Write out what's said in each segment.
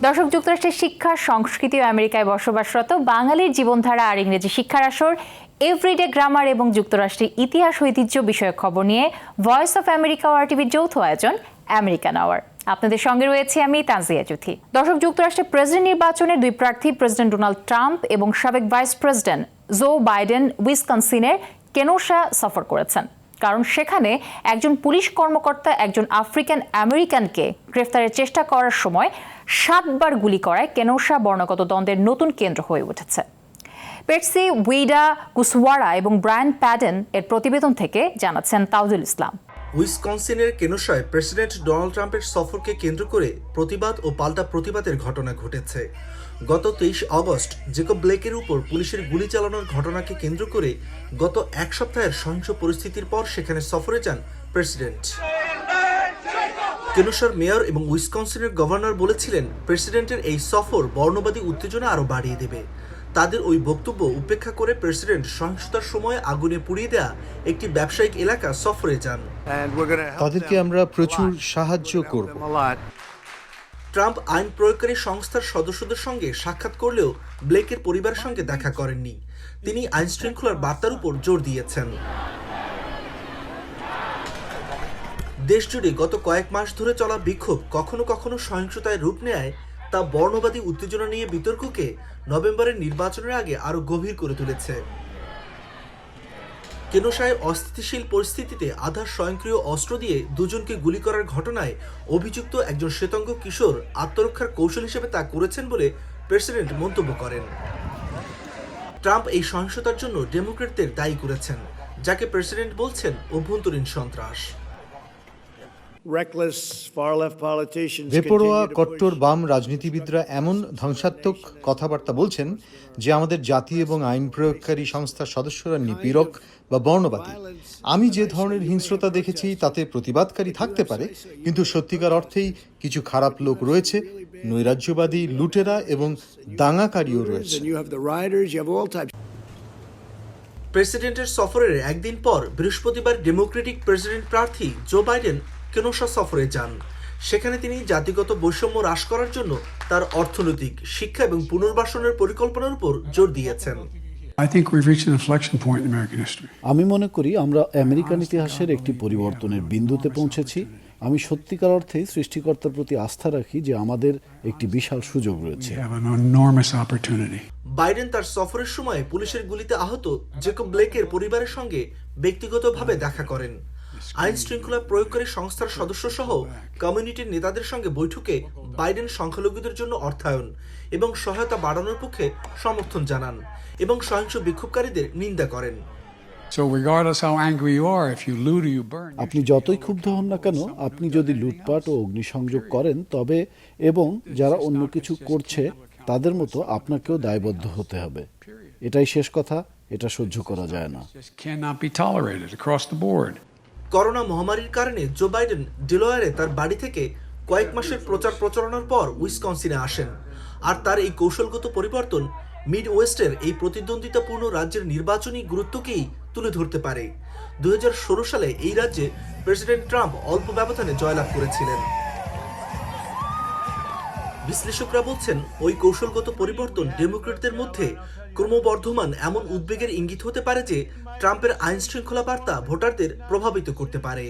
দর্শক, যুক্তরাষ্ট্রের শিক্ষা, সংস্কৃতি ও আমেরিকায় বসবাসরত বাঙালির জীবনধারা আর ইংরেজি শিক্ষার আসর, এভরিডে গ্রামার এবং যুক্তরাষ্ট্রের ইতিহাস ঐতিহ্য বিষয়ক খবর নিয়ে ভয়েস অফ আমেরিকা ও আরটিভির যৌথ আয়োজন আমেরিকান আওয়ার। আপনাদের সঙ্গে রয়েছে আমি তানজিয়া জুথি। দর্শক, যুক্তরাষ্ট্রের প্রেসিডেন্ট নির্বাচনে দুই প্রার্থী প্রেসিডেন্ট ডোনাল্ড ট্রাম্প এবং সাবেক ভাইস প্রেসিডেন্ট জো বাইডেন উইসকনসিনের কেনোসা সফর করেছেন, কারণ সেখানে একজন পুলিশ কর্মকর্তা একজন আফ্রিকান আমেরিকানকে গ্রেফতারের চেষ্টা করার সময় 7 বার গুলি করায় কেনোসা বর্ণগত দ্বন্দ্বের নতুন কেন্দ্র হয়ে উঠেছে। পেটসি উইডা কুসওয়ারা এবং ব্রায়ান প্যাডেন এর প্রতিবেদন থেকে জানাচ্ছেন তাওজুল ইসলাম। উইসকনসিনের কেনোসায় প্রেসিডেন্ট ডোনাল্ড ট্রাম্পের সফরকে কেন্দ্র করে প্রতিবাদ ও পাল্টা প্রতিবাদের ঘটনা ঘটেছে। গত 23 আগস্ট জেকব ব্লেকের উপর পুলিশের গুলি চালানোর ঘটনাকে কেন্দ্র করে গত এক সপ্তাহের সহিংস পরিস্থিতির পর সেখানে সফরে যান প্রেসিডেন্ট। কেনোসার মেয়র এবং উইসকনসিনের গভর্নর বলেছিলেন প্রেসিডেন্টের এই সফর বর্ণবাদী উত্তেজনা আরও বাড়িয়ে দেবে। তাদের ওই বক্তব্য উপেক্ষা করে প্রেসিডেন্ট সহিংসতার সময় আগুনে পুড়িয়ে দেয়া একটি ব্যবসায়িক এলাকা সফরে যান। তাদেরকে আমরা প্রচুর সাহায্য করব। ট্রাম্প আইন প্রয়োগকারী সংস্থার সদস্যদের সঙ্গে সাক্ষাৎ করলেও ব্লেকের পরিবারের সঙ্গে দেখা করেননি। তিনি আইন শৃঙ্খলার বার্তার উপর জোর দিয়েছেন। দেশজুড়ে গত কয়েক মাস ধরে চলা বিক্ষোভ কখনো কখনো সহিংসতায় রূপ নেয়, তা বর্ণবাদী উত্তেজনা নিয়ে বিতর্ককে নভেম্বরের নির্বাচনের আগে আরো গভীর করে তুলেছে। কেনোসায় অস্থিতিশীল পরিস্থিতিতে আধা স্বয়ংক্রিয় অস্ত্র দিয়ে দুজনকে গুলি করার ঘটনায় অভিযুক্ত একজন শ্বেতাঙ্গ কিশোর আত্মরক্ষার কৌশল হিসেবে তা করেছেন বলে প্রেসিডেন্ট মন্তব্য করেন। ট্রাম্প এই সহিংসতার জন্য ডেমোক্র্যাটদের দায়ী করেছেন, যাকে প্রেসিডেন্ট বলছেন অভ্যন্তরীণ সন্ত্রাস। বেপরোয়া কট্টর বাম রাজনীতিবিদরা এমন ধ্বংসাত্মক কথাবার্তা বলছেন যে আমাদের জাতি এবং আইন প্রয়োগকারী সংস্থার সদস্যরা নিপীড়ক বা বর্ণবাদী। আমি যে ধরনের হিংস্রতা দেখেছি তাতে প্রতিবাদকারী থাকতে পারে, কিন্তু সত্যিকার অর্থেই কিছু খারাপ লোক রয়েছে, নৈরাজ্যবাদী, লুটেরা এবং দাঙ্গাকারীও রয়েছে। প্রেসিডেন্টের সফরের একদিন পর বৃহস্পতিবার ডেমোক্রেটিক প্রেসিডেন্ট প্রার্থী জো বাইডেন কেনোসা সফরে যান। সেখানে তিনি জাতিগত বৈষম্য হ্রাস করার জন্য তার অর্থনৈতিক, শিক্ষা এবং পুনর্বাসনের পরিকল্পনার উপর জোর দিয়েছেন। আমি মনে করি আমরা আমেরিকান ইতিহাসের একটি পরিবর্তনের বিন্দুতে পৌঁছেছি। আমি সত্যিকার অর্থেই সৃষ্টিকর্তার প্রতি আস্থা রাখি যে আমাদের একটি বিশাল সুযোগ রয়েছে। বাইডেন তার সফরের সময় পুলিশের গুলিতে আহত জেকব ব্লেকের পরিবারের সঙ্গে ব্যক্তিগতভাবে দেখা করেন। আইন শৃঙ্খলা প্রয়োগকারী সংস্থার সদস্য সহ কমিউনিটির নেতাদের সঙ্গে বৈঠকে বাইডেন সংখ্যালঘুদের জন্য অর্থায়ন এবং সহায়তা বাড়ানোর পক্ষে সমর্থন জানান এবং সহিংস বিক্ষোভকারীদের নিন্দা করেন। আপনি যতই ক্ষুব্ধ হন না কেন, আপনি যদি লুটপাট ও অগ্নিসংযোগ করেন তবে এবং যারা অন্য কিছু করছে তাদের মতো আপনাকেও দায়বদ্ধ হতে হবে। এটাই শেষ কথা, এটা সহ্য করা যায় না। করোনা মহামারীর কারণে জো বাইডেন ডেলওয়্যারে তার বাড়ি থেকে কয়েক মাসের প্রচার প্রচারণার পর উইসকনসিনে আসেন। আর তার এই কৌশলগত পরিবর্তন মিড ওয়েস্টের এই প্রতিদ্বন্দ্বিতাপূর্ণ রাজ্যের নির্বাচনী গুরুত্বকেই তুলে ধরতে পারে। 2016 সালে এই রাজ্যে প্রেসিডেন্ট ট্রাম্প অল্প ব্যবধানে জয়লাভ করেছিলেন। বিশ্লেষকরা বলছেন ওই কৌশলগত পরিবর্তন ডেমোক্র্যাটদের মধ্যে ক্রমবর্ধমান এমন উদ্বেগের ইঙ্গিত হতে পারে যে ট্রাম্পের আইন শৃঙ্খলা বার্তা ভোটারদের প্রভাবিত করতে পারে।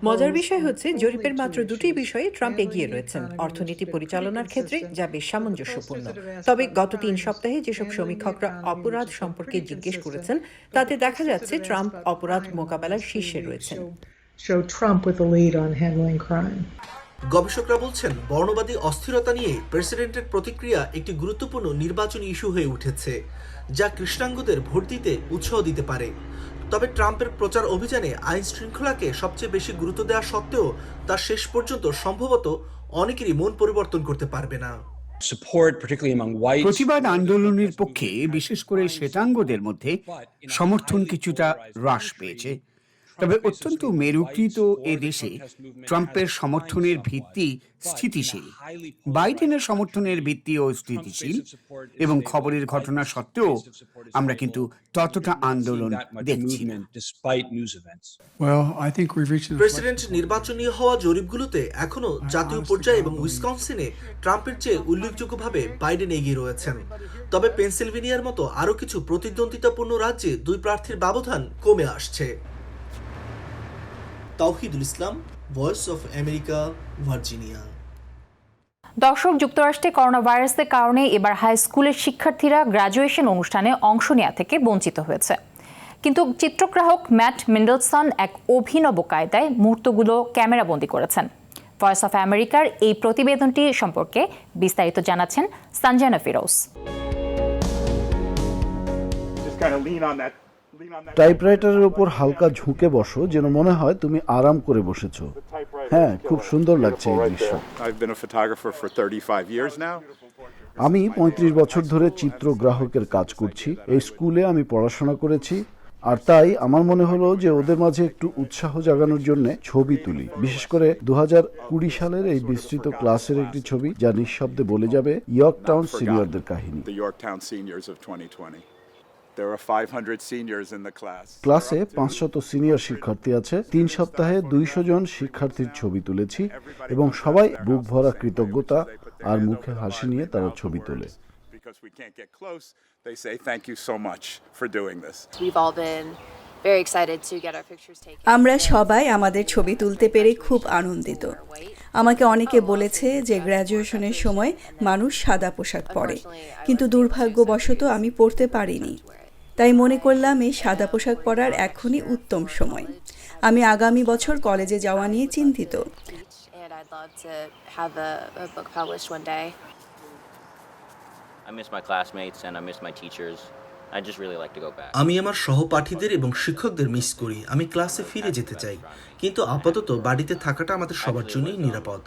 মজার বিষয় হচ্ছে জরিপের মাত্র দুটি বিষয়ে ট্রাম্প এগিয়ে রয়েছেন অর্থনীতি পরিচালনার ক্ষেত্রে, যা বেশ সামঞ্জস্যপূর্ণ। তবে গত 3 সপ্তাহে যেসব সমীক্ষকরা অপরাধ সম্পর্কে জিজ্ঞেস করেছেন তাতে দেখা যাচ্ছে ট্রাম্প অপরাধ মোকাবেলার শীর্ষে রয়েছেন। গবেষকরা বলছেন বর্ণবাদী অস্থিরতা নিয়ে প্রেসিডেন্টের প্রতিক্রিয়া একটি গুরুত্বপূর্ণ নির্বাচনী ইস্যু হয়ে উঠেছে, যা কৃষ্ণাঙ্গদের ভোট দিতে উৎসাহ দিতে পারে। তবে ট্রাম্পের প্রচার অভিযানে আইন শৃঙ্খলাকে সবচেয়ে বেশি গুরুত্ব দেওয়া সত্ত্বেও তা শেষ পর্যন্ত সম্ভবত অনেকেরই মন পরিবর্তন করতে পারবে না। প্রতিবাদ আন্দোলনের পক্ষে বিশেষ করে শ্বেতাঙ্গদের মধ্যে সমর্থন কিছুটা হ্রাস পেয়েছে। তবে অত্যন্ত মেরুকৃত এ দেশে ট্রাম্পের সমর্থনের ভিত্তি স্থিতিশীল, বাইডেনের সমর্থনের ভিত্তিও স্থিতিশীল, এবং খবরের ঘটনা সত্ত্বেও আমরা কিন্তু ততটা আন্দোলন দেখছি না। প্রেসিডেন্ট নির্বাচনী হওয়া জরিপগুলোতে এখনো জাতীয় পর্যায়ে এবং উইসকনসিনে ট্রাম্পের চেয়ে উল্লেখযোগ্যভাবে বাইডেন এগিয়ে রয়েছেন। তবে পেনসিলভেনিয়ার মতো আরও কিছু প্রতিদ্বন্দ্বিতাপূর্ণ রাজ্যে দুই প্রার্থীর ব্যবধান কমে আসছে। তাওহিদুল ইসলাম, ভয়েস অফ আমেরিকা, ভার্জিনিয়া। দর্শক, যুক্তরাষ্ট্রে করোনা ভাইরাসের কারণে এবার হাই স্কুলের শিক্ষার্থীরা গ্র্যাজুয়েশন অনুষ্ঠানে অংশ নেওয়া থেকে বঞ্চিত হয়েছে। কিন্তু চিত্রগ্রাহক ম্যাট মেন্ডেলসন এক অভিনব কায়দায় মুহূর্তগুলো ক্যামেরাবন্দি করেছেন। ভয়েস অফ আমেরিকার এই প্রতিবেদনটি সম্পর্কে বিস্তারিত জানাচ্ছেন সঞ্জনা ফিরোজ। টাইপরাইটারের উপর হালকা ঝুঁকে বসো, যেন মনে হয় তুমি আরাম করে বসেছো। হ্যাঁ, খুব সুন্দর লাগছে এই দৃশ্য। আমি 35 বছর ধরে চিত্রগ্রাহকের কাজ করছি। এই স্কুলে আমি পড়াশোনা করেছি, আর তাই আমার মনে হলো যে ওদের মাঝে একটু উৎসাহ জাগানোর জন্য ছবি তুলি। বিশেষ করে 2020 সালের এই বিস্তৃত ক্লাসের একটি ছবি, যা নিঃশব্দে বলে যাবে ইয়র্কটাউন সিনিয়রদের কাহিনী। ক্লাসে 500 সিনিয়র শিক্ষার্থী আছে। 3 সপ্তাহে 200 জন শিক্ষার্থীর ছবি তুলেছি, এবং সবাই বুক ভরা কৃতজ্ঞতা আর মুখে হাসি নিয়ে তারা ছবি তোলে। আমরা সবাই আমাদের ছবি তুলতে পেরে খুব আনন্দিত। আমাকে অনেকে বলেছে যে গ্র্যাজুয়েশনের সময় মানুষ সাদা পোশাক পরে, কিন্তু দুর্ভাগ্যবশত আমি পরতে পারিনি। তাই মনে করলাম এই সাদা পোশাক পরার এখনই উত্তম সময়। আমি আগামী বছর কলেজে যাওয়া নিয়ে চিন্তিত। আমি আমার সহপাঠীদের এবং শিক্ষকদের মিস করি। আমি ক্লাসে ফিরে যেতে চাই, কিন্তু আপাতত বাড়িতে থাকাটা আমাদের সবার জন্যই নিরাপদ।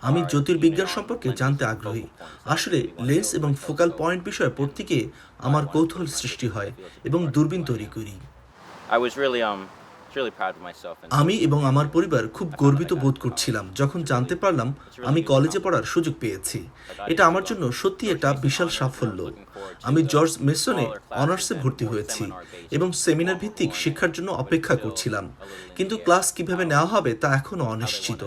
আমি জ্যোতির্বিজ্ঞান সম্পর্কে জানতে আগ্রহী। আসলে লেন্স এবং ফোকাল পয়েন্ট বিষয়ে পড়তে গিয়ে আমার কৌতূহল সৃষ্টি হয় এবং দূরবীন তৈরি করি। আমি এবং আমার পরিবার খুব গর্বিত বোধ করছিলাম যখন জানতে পারলাম আমি কলেজে পড়ার সুযোগ পেয়েছি। এটা আমার জন্য সত্যি একটা বিশাল সাফল্য। আমি জর্জ মেসনে অনার্সে ভর্তি হয়েছি এবং সেমিনার ভিত্তিক শিক্ষার জন্য অপেক্ষা করছিলাম, কিন্তু ক্লাস কিভাবে নেওয়া হবে তা এখনো অনিশ্চিত।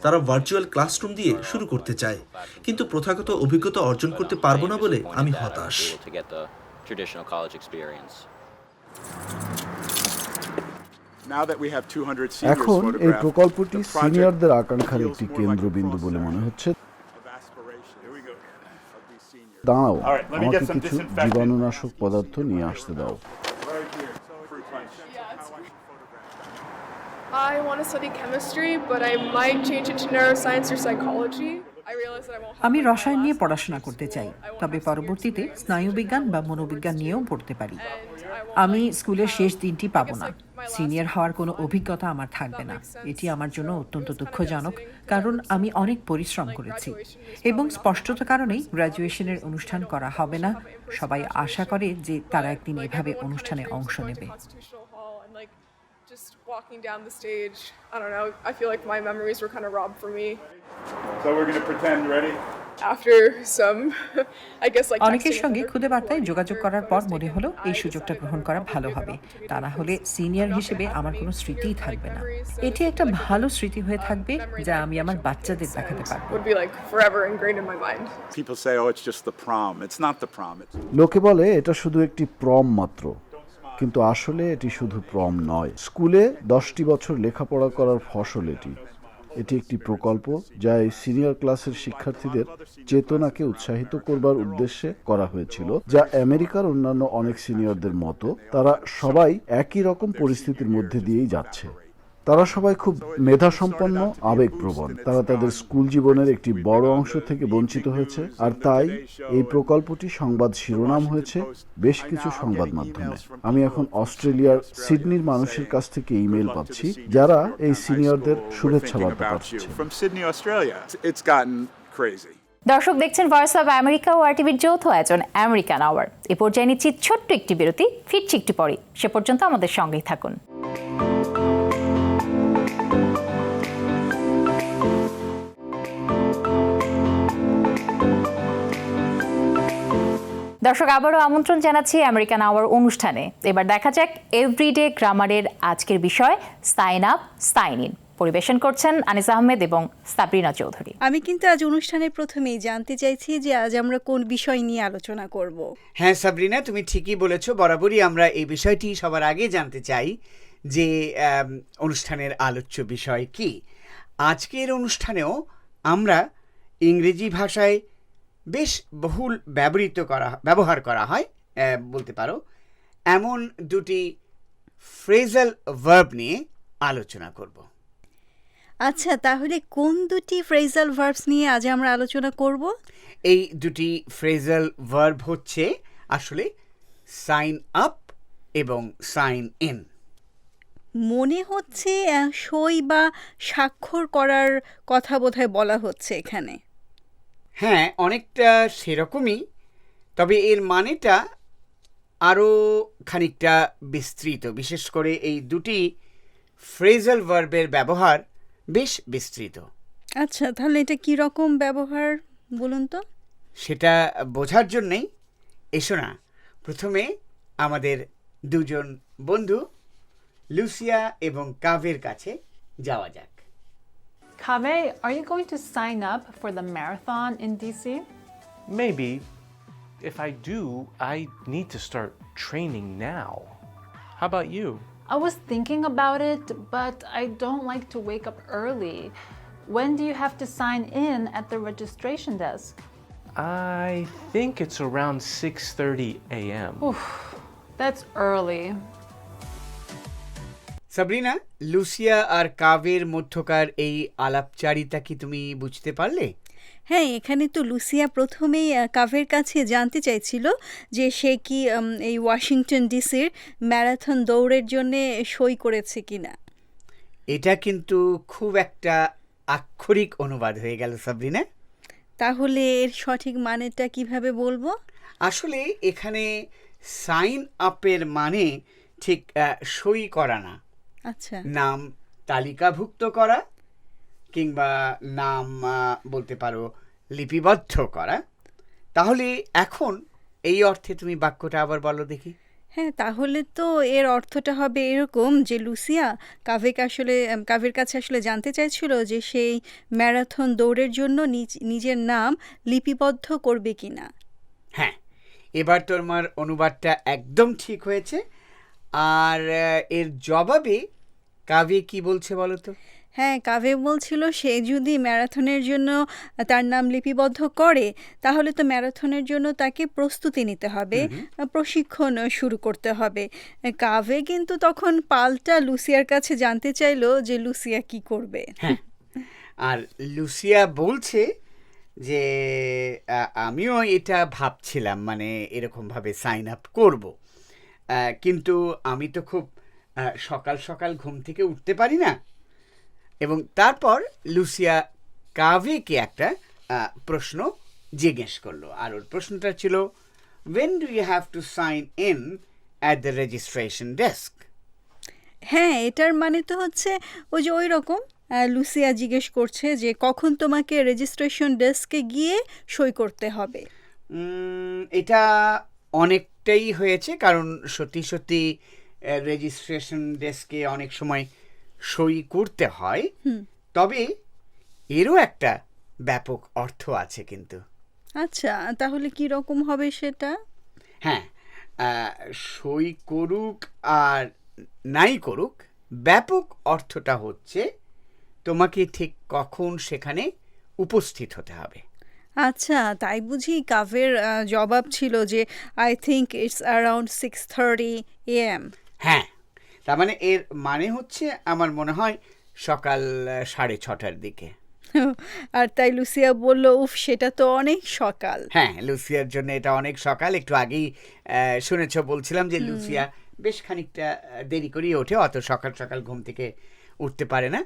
তারা ভার্চুয়াল ক্লাসরুম দিয়ে শুরু করতে চায়, কিন্তু প্রথাগত অভিজ্ঞতা অর্জন করতে পারবো না বলে আমি হতাশ। এখন এই প্রকল্পটি সিনিয়রদের আকাঙ্ক্ষার একটি কেন্দ্রবিন্দু বলে মনে হচ্ছে। দাঁড়াও, আমাকে কিছু জীবাণুনাশক পদার্থ নিয়ে আসতে দাও। I want to study chemistry, but I might change it to neuroscience or psychology. আমি রসায়ন নিয়ে পড়াশোনা করতে চাই, তবে পরবর্তীতে স্নায়ুবিজ্ঞান বা মনোবিজ্ঞান নিয়েও পড়তে পারি। আমি স্কুলের শেষ দিনটি পাবো না। সিনিয়র হওয়ার কোনো অভিজ্ঞতা আমার থাকবে না। এটি আমার জন্য অত্যন্ত দুঃখজনক, কারণ আমি অনেক পরিশ্রম করেছি এবং স্পষ্টত কারণেই গ্র্যাজুয়েশনের অনুষ্ঠান করা হবে না। সবাই আশা করে যে তারা একদিন এভাবে অনুষ্ঠানে অংশ নেবে। Just walking down the stage, I don't know, I feel like my memories were kind of robbed from me. So we're going to pretend, ready? After some, I guess like অনেকের সঙ্গে খুদে বার্তায় যোগাযোগ করার পর মনে হলো এই সুযোগটা গ্রহণ করা ভালো হবে। তা না হলে সিনিয়র হিসেবে আমার কোনো স্মৃতিই থাকবে না। এটি একটা ভালো স্মৃতি হয়ে থাকবে যা আমি আমার বাচ্চাদের দেখাতে পারবো। would be like forever ingrained in my mind. People say, oh, it's just the prom. It's not the prom. লোকে বলে এটা শুধু একটি প্রম মাত্র, কিন্তু আসলে এটি শুধু প্রম নয়। স্কুলে 10টি বছর লেখাপড়া করার ফসল এটি। এটি একটি প্রকল্প যা এই সিনিয়র ক্লাসের শিক্ষার্থীদের চেতনাকে উৎসাহিত করবার উদ্দেশ্যে করা হয়েছিল, যা আমেরিকার অন্যান্য অনেক সিনিয়রদের মতো। তারা সবাই একই রকম পরিস্থিতির মধ্যে দিয়েই যাচ্ছে। তারা সবাই খুব মেধাসম্পন্ন, আবেগপ্রবণ। তারা তাদের স্কুল জীবনের একটি বড় অংশ থেকে বঞ্চিত হয়েছে, আর তাই এই প্রকল্পটি সংবাদ শিরোনাম হয়েছে বেশ কিছু সংবাদ মাধ্যমে। আমি এখন অস্ট্রেলিয়ার সিডনির মানুষের কাছ থেকে ইমেল পাচ্ছি যারা এই সিনিয়রদের শুভেচ্ছা বার্তা পাচ্ছে। দর্শক, দেখছেন ভয়েস অব আমেরিকা ও আরটিভির যৌথ আয়োজন আমেরিকান আওয়ার। এ পর্যায়ে নিচ্ছি ছোট্ট একটি বিরতি, ফিরছি একটু পরে। সে পর্যন্ত আমাদের সঙ্গেই থাকুন। দর্শক, আবারও আমন্ত্রণ জানাচ্ছি আমেরিকান আওয়ার অনুষ্ঠানে। এবার দেখা যাক এভরিডে গ্রামারের আজকের বিষয় সাইন আপ সাইন ইন। পরিবেশন করছেন আনিস আহমেদ এবং সাবরিনা চৌধুরী। আমি কিন্তু আজ অনুষ্ঠানের প্রথমেই জানতে চাইছি যে আজ আমরা কোন বিষয় নিয়ে আলোচনা করব। হ্যাঁ সাবরিনা, তুমি ঠিকই বলেছো। বরাবরই আমরা এই বিষয়টি সবার আগে জানতে চাই যে অনুষ্ঠানের আলোচ্য বিষয় কি। আজকের অনুষ্ঠানেও আমরা ইংরেজি ভাষায় বেশ বহুল ব্যবহার করা হয় বলতে পারো এমন দুটি ফ্রেজাল ভার্ব নিয়ে আলোচনা করব। আচ্ছা, তাহলে কোন দুটি ফ্রেজাল ভার্বস নিয়ে আজ আমরা আলোচনা করব? এই দুটি ফ্রেজাল ভার্ব হচ্ছে আসলে সাইন আপ এবং সাইন ইন। মনে হচ্ছে সই বা স্বাক্ষর করার কথা বোধহয় বলা হচ্ছে এখানে। হ্যাঁ, অনেকটা সেরকমই, তবে এর মানেটা আরও খানিকটা বিস্তৃত। বিশেষ করে এই দুটি ফ্রেজাল ভার্বের ব্যবহার বেশ বিস্তৃত। আচ্ছা, তাহলে এটা কি রকম ব্যবহার বলুন তো? সেটা বোঝার জন্যেই এসো না প্রথমে আমাদের দুজন বন্ধু লুসিয়া এবং কাভের কাছে যাওয়া যাক। Kaveh, are you going to sign up for the marathon in DC? Maybe. If I do, I need to start training now. How about you? I was thinking about it, but I don't like to wake up early. When do you have to sign in at the registration desk? I think it's around 6:30 a.m. That's early. Sabrina, Lucia আর কাভের মধ্যকার এই আলাপচারিতা কি তুমি বুঝতে পারলে? হ্যাঁ, এখানে তো লুসিয়া প্রথমেই কাভের কাছে জানতে চাইছিল যে সে কি এই ওয়াশিংটন ডিসির ম্যারাথন দৌড়ের জন্য সই করেছে কিনা। এটা কিন্তু খুব একটা আক্ষরিক অনুবাদ হয়ে গেল সাবরিনা। তাহলে এর সঠিক মানেটা কিভাবে বলবো? আসলে এখানে সাইন আপের মানে ঠিক সই করা না। আচ্ছা, নাম তালিকাভুক্ত করা কিংবা নাম বলতে পারো লিপিবদ্ধ করা। তাহলে এখন এই অর্থে তুমি বাক্যটা আবার বলো দেখি। হ্যাঁ, তাহলে তো এর অর্থটা হবে এরকম যে লুসিয়া কাভের কাছে আসলে জানতে চাইছিল যে সেই ম্যারাথন দৌড়ের জন্য নিজের নাম লিপিবদ্ধ করবে কিনা। হ্যাঁ, এবার তোমার অনুবাদটা একদম ঠিক হয়েছে। আর এর জবাবে কাভে কি বলছে বলো তো? হ্যাঁ, কাভে বলছিল সে যদি ম্যারাথনের জন্য তার নাম লিপিবদ্ধ করে তাহলে তো ম্যারাথনের জন্য তাকে প্রস্তুতি নিতে হবে, প্রশিক্ষণ শুরু করতে হবে। কাভে কিন্তু তখন পাল্টা লুসিয়ার কাছে জানতে চাইলো যে লুসিয়া কি করবে। হ্যাঁ, আর লুসিয়া বলছে যে আমিও এটা ভাবছিলাম, মানে এরকমভাবে সাইন আপ করব, কিন্তু আমি তো খুব সকাল সকাল ঘুম থেকে উঠতে পারি না। এবং তারপর লুসিয়া কাভেকে একটা প্রশ্ন জিজ্ঞেস করলো, আর ওর প্রশ্নটা ছিল when do you have to sign in at the registration desk? হ্যাঁ, এটার মানে তো হচ্ছে ওই যে ওই রকম লুসিয়া জিজ্ঞেস করছে যে কখন তোমাকে রেজিস্ট্রেশন ডেস্কে গিয়ে সই করতে হবে। এটা অনেকটাই হয়েছে, কারণ সত্যি সত্যি রেজিস্ট্রেশন ডেস্কে অনেক সময় সই করতে হয়। তবে এরও একটা ব্যাপক অর্থ আছে কিন্তু। আচ্ছা, তাহলে কি রকম হবে সেটা? হ্যাঁ, সই করুক আর নাই করুক, ব্যাপক অর্থটা হচ্ছে তোমাকে ঠিক কখন সেখানে উপস্থিত হতে হবে। আচ্ছা, তাই বুঝি কাভের জবাব ছিল যে I think it's around 6:30 AM। হ্যাঁ, তার মানে এর মানে হচ্ছে আমার মনে হয় সকাল 6:30টার দিকে। আর তাই লুসিয়া বলল, উফ, সেটা তো অনেক সকাল। হ্যাঁ, লুসিয়ার জন্য এটা অনেক সকাল। একটু আগেই শুনেছ বলছিলাম যে লুসিয়া বেশ খানিকটা দেরি করেই ওঠে, অত সকাল সকাল ঘুম থেকে উঠতে পারে না।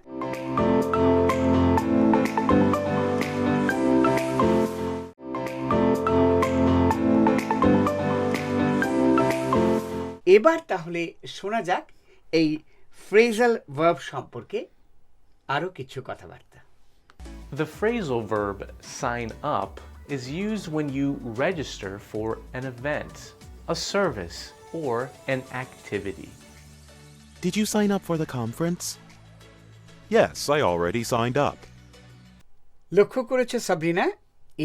এবার তাহলে শোনা যাক এই ফ্রেজাল ভার্ব সম্পর্কে আরো কিছু কথাবার্তা। The phrasal verb sign up is used when you register for an event, a service, or an activity. Did you sign up for the conference? Yes, I already signed up. লক্ষ্য করেছো সাবরিনা,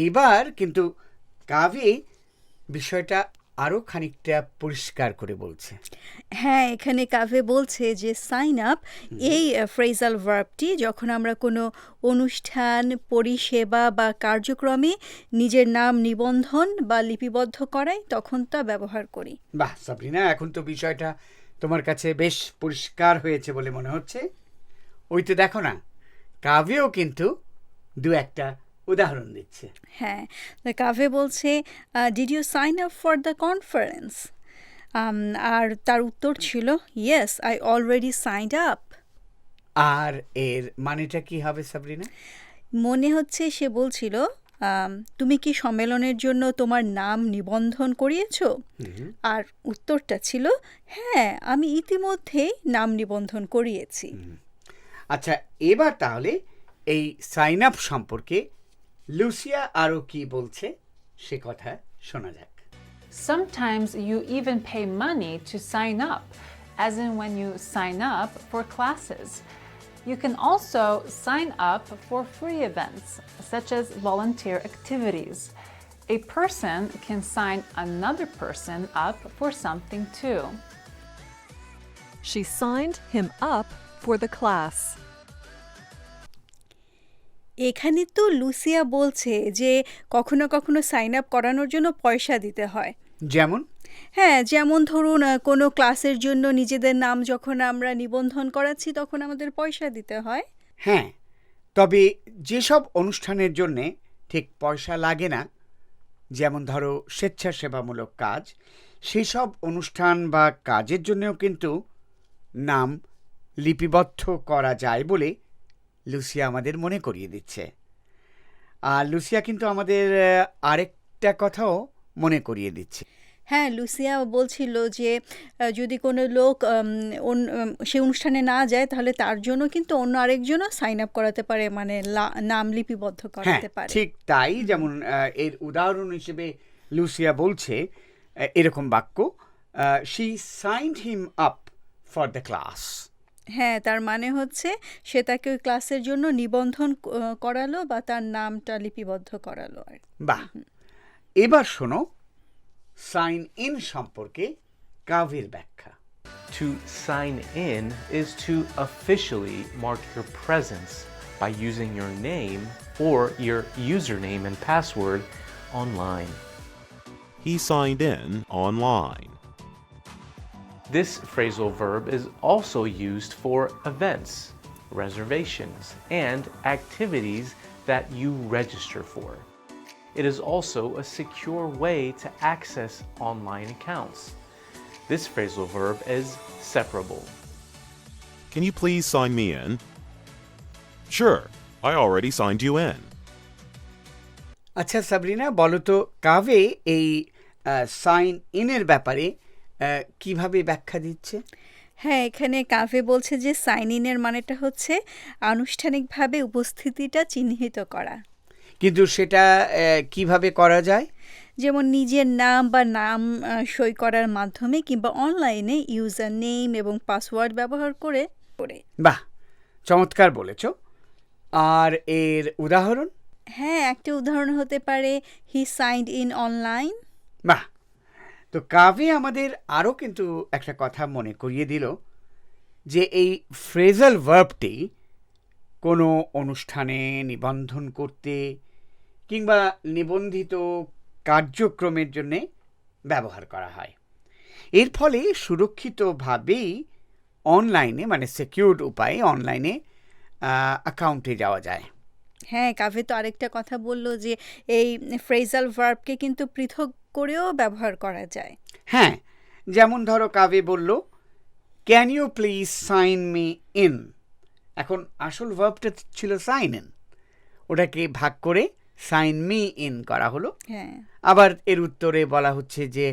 এবার কিন্তু কাভি বিষয়টা আরো খানিকটা পরিষ্কার করে বলছে। হ্যাঁ, এখানে কাভে বলছে যে সাইন আপ এই ফ্রেজাল ভার্বটি যখন আমরা কোনো অনুষ্ঠান, পরিষেবা বা কার্যক্রমে নিজের নাম নিবন্ধন বা লিপিবদ্ধ করাই তখন তা ব্যবহার করি। বাহ সাবরিনা, এখন তো বিষয়টা তোমার কাছে বেশ পরিষ্কার হয়েছে বলে মনে হচ্ছে। ওই তো দেখো না, কাভেও কিন্তু দু একটা উদাহরণ দিচ্ছে। হ্যাঁ, কাভে বলছে did you sign up for the conference, আর তার উত্তর ছিল yes I already signed up. আর এর মানেটা কি হবে সাবরিনা? মনে হচ্ছে সে বলছিল তুমি কি সম্মেলনের জন্য তোমার নাম নিবন্ধন করিয়েছো? আর উত্তরটা ছিল হ্যাঁ, আমি ইতিমধ্যেই নাম নিবন্ধন করিয়েছি। আচ্ছা, এবার তাহলে এই সাইন আপ সম্পর্কে লুসিয়া আরো কি বলছে সে কথা শোনা যাক। Sometimes you even pay money to sign up, as in when you sign up for classes. You can also sign up for free events, such as volunteer activities. A person can sign another person up for something too. She signed him up for the class. এখানে তো Lucia বলছে যে কখনো কখনো sign up করানোর জন্য পয়সা দিতে হয়। যেমন? হ্যাঁ, যেমন ধরুন কোনো ক্লাসের জন্য নিজেদের নাম যখন আমরা নিবন্ধন করাচ্ছি তখন আমাদের পয়সা দিতে হয়। হ্যাঁ, তবে যেসব অনুষ্ঠানের জন্যে ঠিক পয়সা লাগে না, যেমন ধরো স্বেচ্ছাসেবামূলক কাজ, সেসব অনুষ্ঠান বা কাজের জন্যও কিন্তু নাম লিপিবদ্ধ করা যায় বলে লুসিয়া আমাদের মনে করিয়ে দিচ্ছে। আর লুসিয়া কিন্তু আমাদের আরেকটা কথাও মনে করিয়ে দিচ্ছে। হ্যাঁ, লুসিয়া বলছিল যে যদি কোনো লোক সে অনুষ্ঠানে না যায় তাহলে তার জন্য কিন্তু অন্য আরেকজনও সাইন আপ করাতে পারে, মানে নাম লিপিবদ্ধ করাতে পারে। ঠিক তাই, যেমন এর উদাহরণ হিসেবে লুসিয়া বলছে এরকম বাক্য, she signed him up for the class. হ্যাঁ, তার মানে হচ্ছে সে তাকে ওই ক্লাসের জন্য নিবন্ধন করালো বা তার নামটা লিপিবদ্ধ করালো। বাহ, এবার শোনো সাইন ইন সম্পর্কে কাভের ব্যাখ্যা। To sign in is to officially mark your presence by using your name or your username and password online. He signed in online. This phrasal verb is also used for events, reservations, and activities that you register for. It is also a secure way to access online accounts. This phrasal verb is separable. Can you please sign me in? Sure, I already signed you in. আচ্ছা সাবরিনা, বলো তো কাভে এই sign ইনের ব্যাপারে কিভাবে ব্যাখ্যা দিচ্ছে? হ্যাঁ, এখানে কাভে বলছে যে সাইন ইনের মানেটা হচ্ছে আনুষ্ঠানিকভাবে উপস্থিতিটা চিহ্নিত করা। কিন্তু সেটা কিভাবে করা যায়? যেমন নিজের নাম বা নাম সই করার মাধ্যমে কিংবা অনলাইনে ইউজার নেম এবং পাসওয়ার্ড ব্যবহার করে। বাহ, চমৎকার বলেছ। আর এর উদাহরণ? হ্যাঁ, একটা উদাহরণ হতে পারে হি সাইন্ড ইন অনলাইন। বাহ, তো কাভে আমাদের আরও কিন্তু একটা কথা মনে করিয়ে দিল যে এই ফ্রেজাল ভার্বটি কোনো অনুষ্ঠানে নিবন্ধন করতে কিংবা নিবন্ধিত কার্যক্রমের জন্যে ব্যবহার করা হয়। এর ফলে সুরক্ষিতভাবেই অনলাইনে, মানে সিকিউরড উপায়ে অনলাইনে অ্যাকাউন্টে যাওয়া যায়। হ্যাঁ, কাভে তো আরেকটা কথা বলল যে এই ফ্রেজাল ভার্বকে কিন্তু পৃথক করেও ব্যবহার করা যায়। হ্যাঁ, যেমন ধরো কাভে বলল can you please sign me in. এখন আসল ভার্বটা ছিল সাইন ইন, ওটাকে ভাগ করে সাইন মি ইন করা হলো। হ্যাঁ, আবার এর উত্তরে বলা হচ্ছে যে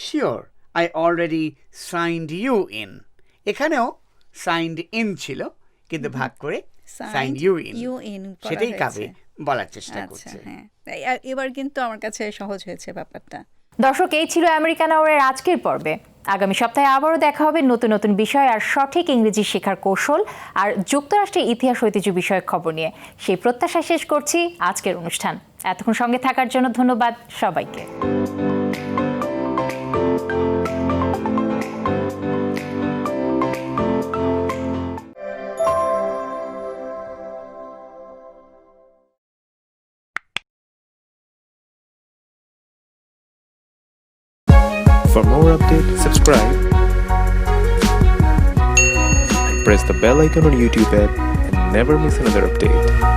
sure I already signed you in. এখানেও সাইন্ড ইন ছিল, কিন্তু ভাগ করে সাইন্ড ইউ ইন, সেটাই কাভে বলার চেষ্টা আচ্ছা করছে। হ্যাঁ এবার কিন্তু আমার কাছে সহজ হয়েছে ব্যাপারটা। দর্শক, এই ছিল আমেরিকান আওয়ারের আজকের পর্বে। আগামী সপ্তাহে আবারও দেখা হবে নতুন নতুন বিষয় আর সঠিক ইংরেজি শেখার কৌশল আর যুক্তরাষ্ট্রের ইতিহাস ঐতিহ্য বিষয়ক খবর নিয়ে। সেই প্রত্যাশা শেষ করছি আজকের অনুষ্ঠান। এতক্ষণ সঙ্গে থাকার জন্য ধন্যবাদ সবাইকে। For more updates, subscribe and press the bell icon on YouTube app and never miss another update.